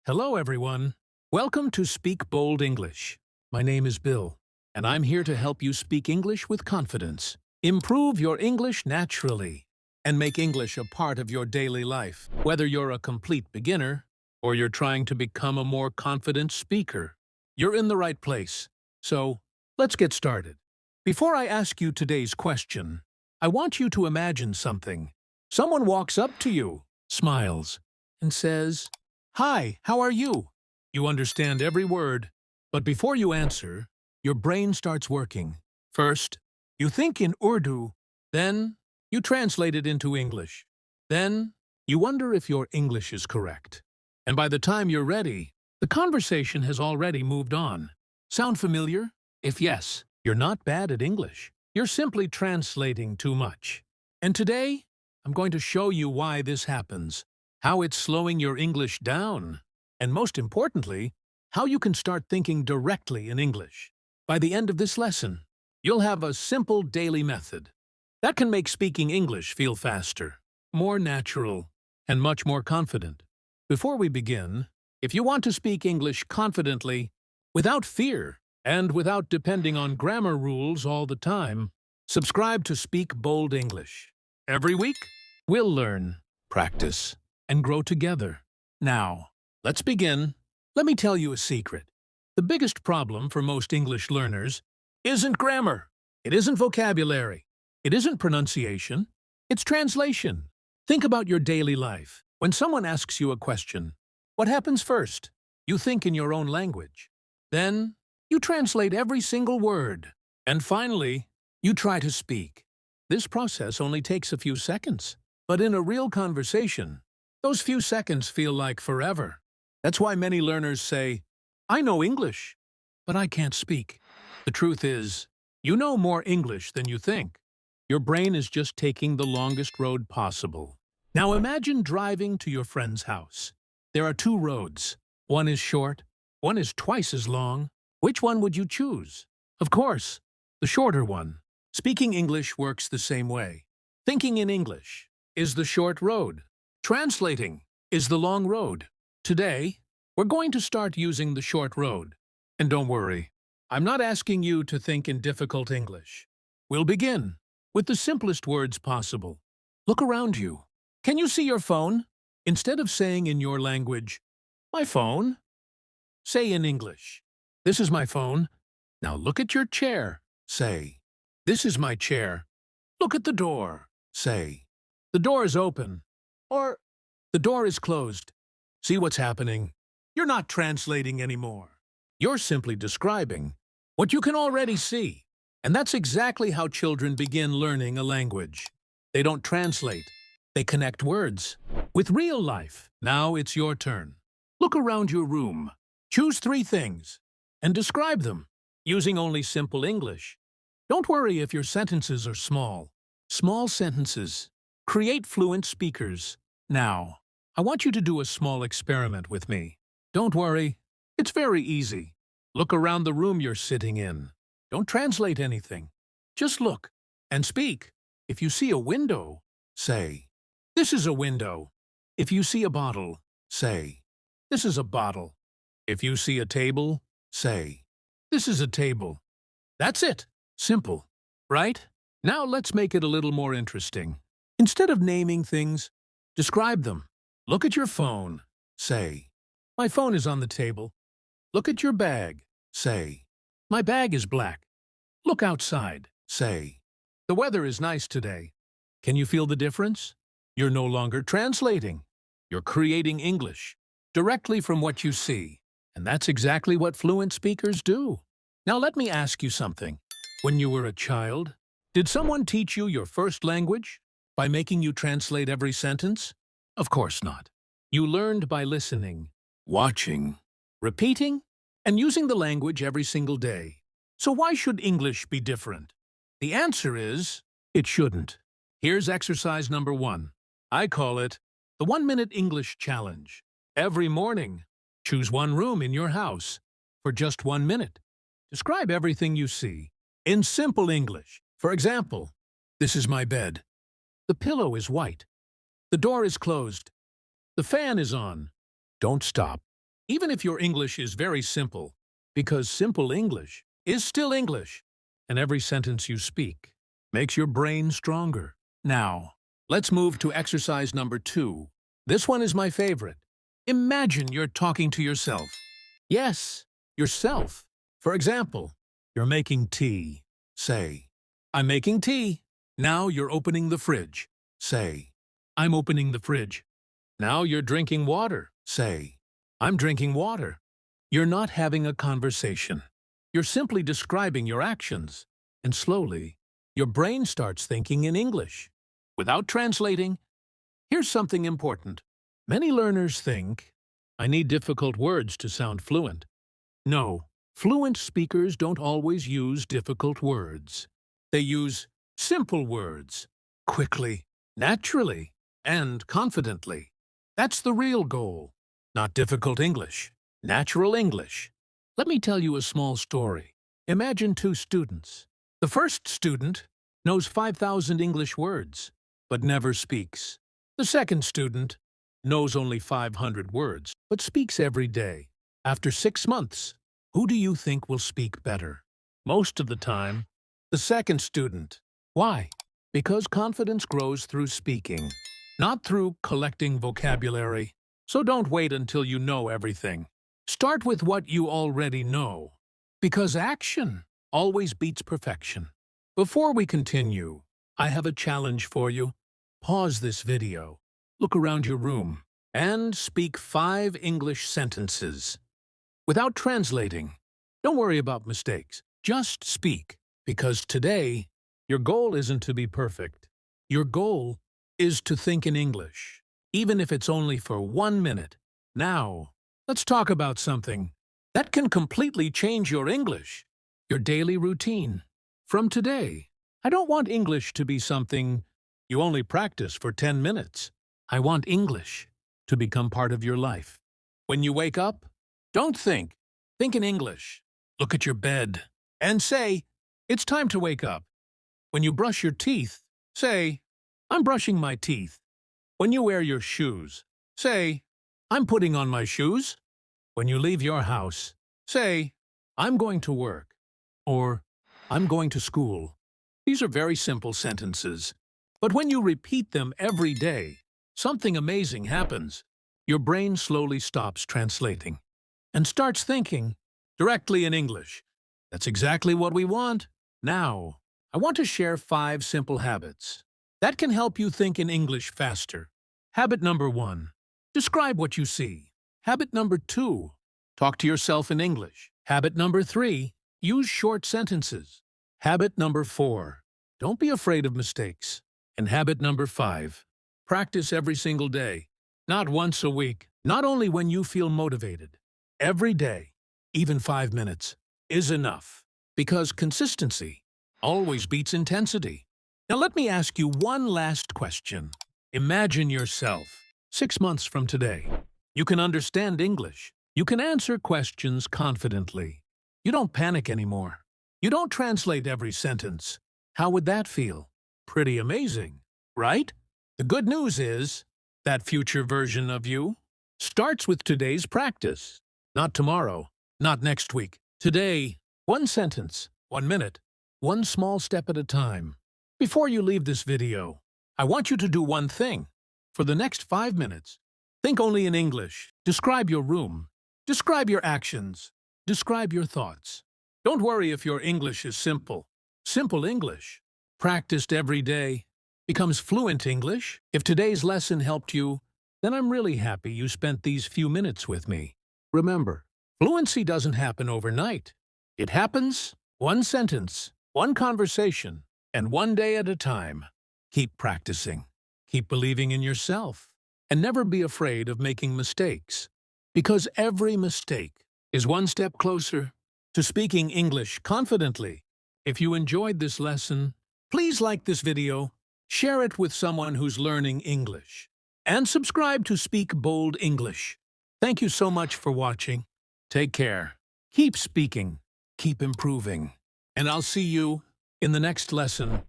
Hello, everyone. Welcome to Speak Bold English. My name is Bill, and I'm here to help you speak English with confidence. Improve your English naturally and make English a part of your daily life. Whether you're a complete beginner or you're trying to become a more confident speaker, you're in the right place. So, let's get started. Before I ask you today's question, I want you to imagine something. Someone walks up to you, smiles, and says, "Hi, how are you?" You understand every word, but before you answer, your brain starts working. First, you think in Urdu, then you translate it into English. Then, you wonder if your English is correct. And by the time you're ready, the conversation has already moved on. Sound familiar? If yes, you're not bad at English. You're simply translating too much. And today, I'm going to show you why this happens, how it's slowing your English down, and most importantly, how you can start thinking directly in English. By the end of this lesson, you'll have a simple daily method that can make speaking English feel faster, more natural, and much more confident. Before we begin, if you want to speak English confidently, without fear, and without depending on grammar rules all the time, subscribe to Speak Bold English. Every week, we'll learn, practice, and grow together. Now, let's begin. Let me tell you a secret. The biggest problem for most English learners isn't grammar. It isn't vocabulary. It isn't pronunciation. It's translation. Think about your daily life. When someone asks you a question, what happens first? You think in your own language. Then, you translate every single word. And finally, you try to speak. This process only takes a few seconds. But in a real conversation, those few seconds feel like forever. That's why many learners say, "I know English, but I can't speak." The truth is, you know more English than you think. Your brain is just taking the longest road possible. Now imagine driving to your friend's house. There are two roads. One is short, one is twice as long. Which one would you choose? Of course, the shorter one. Speaking English works the same way. Thinking in English is the short road. Translating is the long road. Today, we're going to start using the short road. And don't worry, I'm not asking you to think in difficult English. We'll begin with the simplest words possible. Look around you. Can you see your phone? Instead of saying in your language, "My phone," say in English, "This is my phone." Now look at your chair. Say, "This is my chair." Look at the door. Say, "The door is open." Or, "The door is closed." See what's happening? You're not translating anymore. You're simply describing what you can already see. And that's exactly how children begin learning a language. They don't translate. They connect words with real life. Now it's your turn. Look around your room. Choose 3 things and describe them using only simple English. Don't worry if your sentences are small. Small sentences create fluent speakers. Now, I want you to do a small experiment with me. Don't worry, it's very easy. Look around the room you're sitting in. Don't translate anything. Just look and speak. If you see a window, say, "This is a window." If you see a bottle, say, "This is a bottle." If you see a table, say, "This is a table." That's it. Simple, right? Now let's make it a little more interesting. Instead of naming things, describe them. Look at your phone. Say, "My phone is on the table." Look at your bag. Say, "My bag is black." Look outside. Say, "The weather is nice today." Can you feel the difference? You're no longer translating. You're creating English directly from what you see. And that's exactly what fluent speakers do. Now let me ask you something. When you were a child, did someone teach you your first language by making you translate every sentence? Of course not. You learned by listening, watching, repeating, and using the language every single day. So why should English be different? The answer is, it shouldn't. Here's exercise number 1. I call it the 1-minute English challenge. Every morning, choose one room in your house for just 1 minute. Describe everything you see in simple English. For example, "This is my bed. The pillow is white. The door is closed. The fan is on." Don't stop. even if your English is very simple, because simple English is still English, and every sentence you speak makes your brain stronger. Now, let's move to exercise number 2. This one is my favorite. Imagine you're talking to yourself. Yes, yourself. For example, you're making tea. Say, I'm making tea. Now you're opening the fridge. Say, I'm opening the fridge. Now you're drinking water. Say, I'm drinking water. You're not having a conversation. You're simply describing your actions. And slowly, your brain starts thinking in English. Without translating, here's something important. Many learners think, I need difficult words to sound fluent. No, fluent speakers don't always use difficult words. They use simple words, quickly, naturally, and confidently. That's the real goal. Not difficult English, natural English. Let me tell you a small story. Imagine 2 students. The first student knows 5,000 English words, but never speaks. The second student knows only 500 words, but speaks every day. After 6 months, who do you think will speak better? Most of the time, the second student. Why? Because confidence grows through speaking, not through collecting vocabulary. So don't wait until you know everything. Start with what you already know, because action always beats perfection. Before we continue, I have a challenge for you. Pause this video, look around your room, and speak 5 English sentences. Without translating, don't worry about mistakes. Just speak, because today, your goal isn't to be perfect. Your goal is to think in English, even if it's only for 1 minute. Now, let's talk about something that can completely change your English, your daily routine. From today, I don't want English to be something you only practice for 10 minutes. I want English to become part of your life. When you wake up, don't think. Think in English. Look at your bed and say, it's time to wake up. When you brush your teeth, say, I'm brushing my teeth. When you wear your shoes, say, I'm putting on my shoes. When you leave your house, say, I'm going to work, or I'm going to school. These are very simple sentences, but when you repeat them every day, something amazing happens. Your brain slowly stops translating and starts thinking directly in English. That's exactly what we want. Now, I want to share 5 simple habits that can help you think in English faster. Habit number 1. Describe what you see. Habit number 2. Talk to yourself in English. Habit number 3. Use short sentences. Habit number 4. Don't be afraid of mistakes. And habit number 5. Practice every single day. Not once a week. Not only when you feel motivated. Every day, even 5 minutes, is enough. Because consistency always beats intensity. Now let me ask you one last question. Imagine yourself 6 months from today. You can understand English. You can answer questions confidently. You don't panic anymore. You don't translate every sentence. How would that feel? Pretty amazing, right? The good news is that future version of you starts with today's practice. Not tomorrow, not next week. Today, 1 sentence, 1 minute, 1 small step at a time. Before you leave this video, I want you to do one thing. For the next 5 minutes, think only in English. Describe your room. Describe your actions. Describe your thoughts. Don't worry if your English is simple. Simple English, practiced every day, becomes fluent English. If today's lesson helped you, then I'm really happy you spent these few minutes with me. Remember, fluency doesn't happen overnight. It happens 1 sentence, 1 conversation, and 1 day at a time. Keep practicing. Keep believing in yourself. And never be afraid of making mistakes. Because every mistake is 1 step closer to speaking English confidently. If you enjoyed this lesson, please like this video, share it with someone who's learning English, and subscribe to Speak Bold English. Thank you so much for watching. Take care. Keep speaking. Keep improving. And I'll see you in the next lesson.